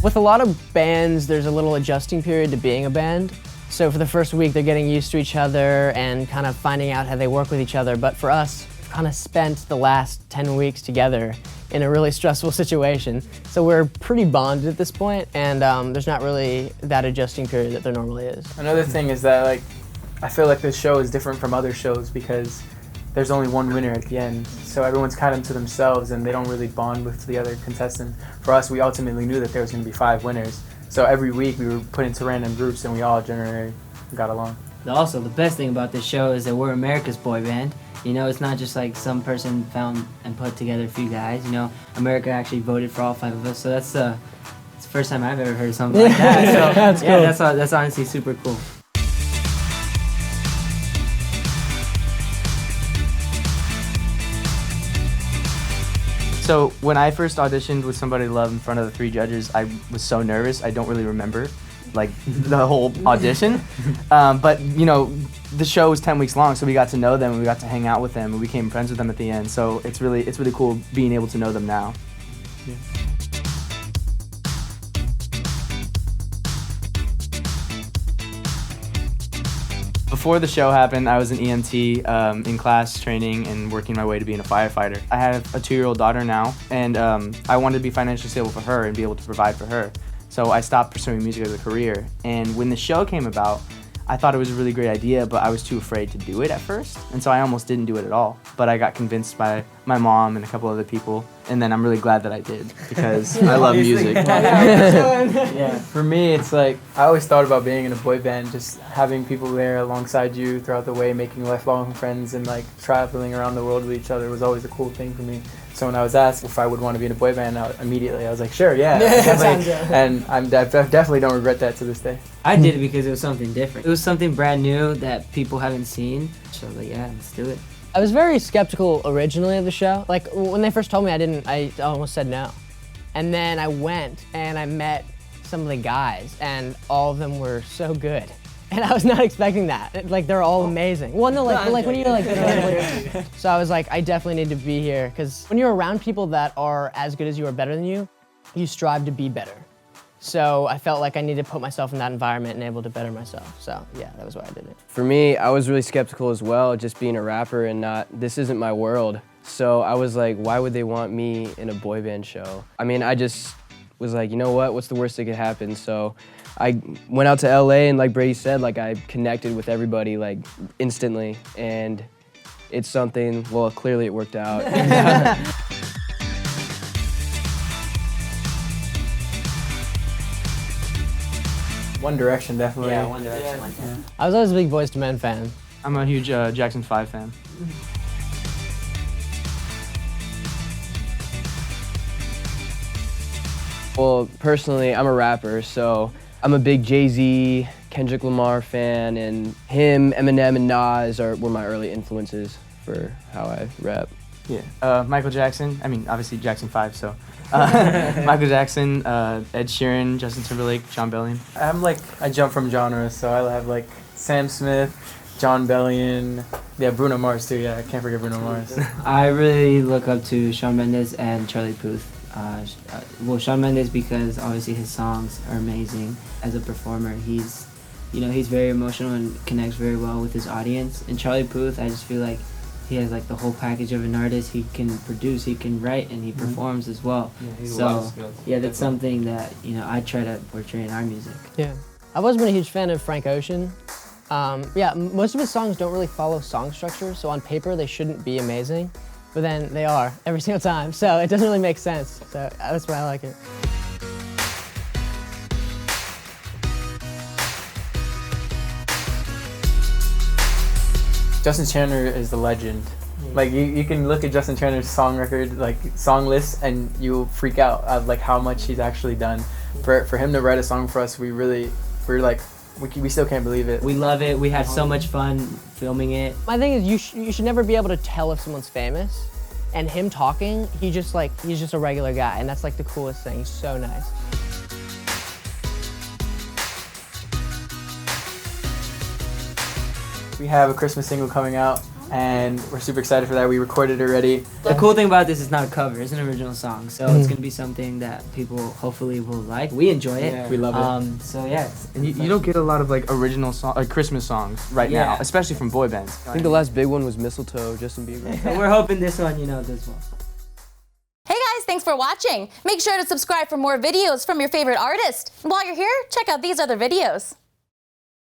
With a lot of bands, there's a little adjusting period to being a band. So for the first week, they're getting used to each other and kind of finding out how they work with each other. But for us, we've kind of spent the last 10 weeks together in a really stressful situation. So we're pretty bonded at this point, and there's not really that adjusting period that there normally is. Another thing is that, like, I feel like this show is different from other shows because there's only one winner at the end. So everyone's kind of to themselves and they don't really bond with the other contestants. For us, we ultimately knew that there was going to be 5 winners. So every week we were put into random groups and we all generally got along. Also, the best thing about this show is that we're America's boy band. You know, it's not just like some person found and put together a few guys. You know, America actually voted for all 5 of us. So it's the first time I've ever heard something like that. So That's cool. that's honestly super cool. So when I first auditioned with Somebody to Love in front of the 3 judges, I was so nervous. I don't really remember like the whole audition. But you know, the show was 10 weeks long, so we got to know them and we got to hang out with them and we became friends with them at the end. So it's really cool being able to know them now. Yeah. Before the show happened, I was an EMT in class training and working my way to being a firefighter. I have a 2-year-old daughter now, and I wanted to be financially stable for her and be able to provide for her. So I stopped pursuing music as a career. And when the show came about, I thought it was a really great idea, but I was too afraid to do it at first. And so I almost didn't do it at all. But I got convinced by my mom and a couple other people. And then I'm really glad that I did because I love music. Yeah, for me, it's like, I always thought about being in a boy band, just having people there alongside you throughout the way, making lifelong friends and like traveling around the world with each other was always a cool thing for me. So when I was asked if I would want to be in a boy band, immediately I was like, sure, yeah. And I definitely don't regret that to this day. I did it because it was something different. It was something brand new that people haven't seen. So I was like, yeah, let's do it. I was very skeptical originally of the show. Like when they first told me, I almost said no. And then I went and I met some of the guys and all of them were so good. And I was not expecting that. Like, they're all amazing. Well, no, like when you're like, so I was like, I definitely need to be here, because when you're around people that are as good as you or better than you, you strive to be better. So I felt like I needed to put myself in that environment and able to better myself. So yeah, that was why I did it. For me, I was really skeptical as well, just being a rapper and this isn't my world. So I was like, why would they want me in a boy band show? I mean, I just was like, you know what's the worst that could happen? So I went out to LA and like Brady said, like I connected with everybody like instantly, and it's something, well, clearly it worked out. One Direction, definitely. Yeah, One Direction. Yeah. I was always a big Boyz II Men fan. I'm a huge Jackson 5 fan. Well, personally, I'm a rapper, so I'm a big Jay-Z, Kendrick Lamar fan, and him, Eminem, and Nas were my early influences for how I rap. Yeah, Michael Jackson, I mean, obviously Jackson 5, so. Michael Jackson, Ed Sheeran, Justin Timberlake, John Bellion. I jump from genres, so I have like Sam Smith, John Bellion, yeah, Bruno Mars too, yeah, I can't forget Bruno Mars. I really look up to Shawn Mendes and Charlie Puth. Well, Shawn Mendes because obviously his songs are amazing. As a performer, he's very emotional and connects very well with his audience. And Charlie Puth, I just feel like he has like the whole package of an artist. He can produce, he can write, and he performs as well. Yeah, he's so a lot of skills. Yeah, that's something that I try to portray in our music. Yeah, I've always been a huge fan of Frank Ocean. Yeah, most of his songs don't really follow song structure, so on paper they shouldn't be amazing, but then they are every single time, so it doesn't really make sense. So that's why I like it. Justin Chandler is the legend. Like you can look at Justin Chandler's song record, like song list, and you'll freak out of like how much he's actually done. For him to write a song for us, we still can't believe it. We love it. We had so much fun filming it. My thing is you should never be able to tell if someone's famous, and him talking, he's just a regular guy, and that's like the coolest thing. He's so nice. We have a Christmas single coming out and we're super excited for that. We recorded it already. The cool thing about this is not a cover; it's an original song, so it's gonna be something that people hopefully will like. We enjoy it. Yeah. We love it. So yeah, And you don't get a lot of like original Christmas songs right now, especially from boy bands. I think the last big one was Mistletoe, Justin Bieber. So we're hoping this one, does well. Hey guys, thanks for watching. Make sure to subscribe for more videos from your favorite artist. And while you're here, check out these other videos.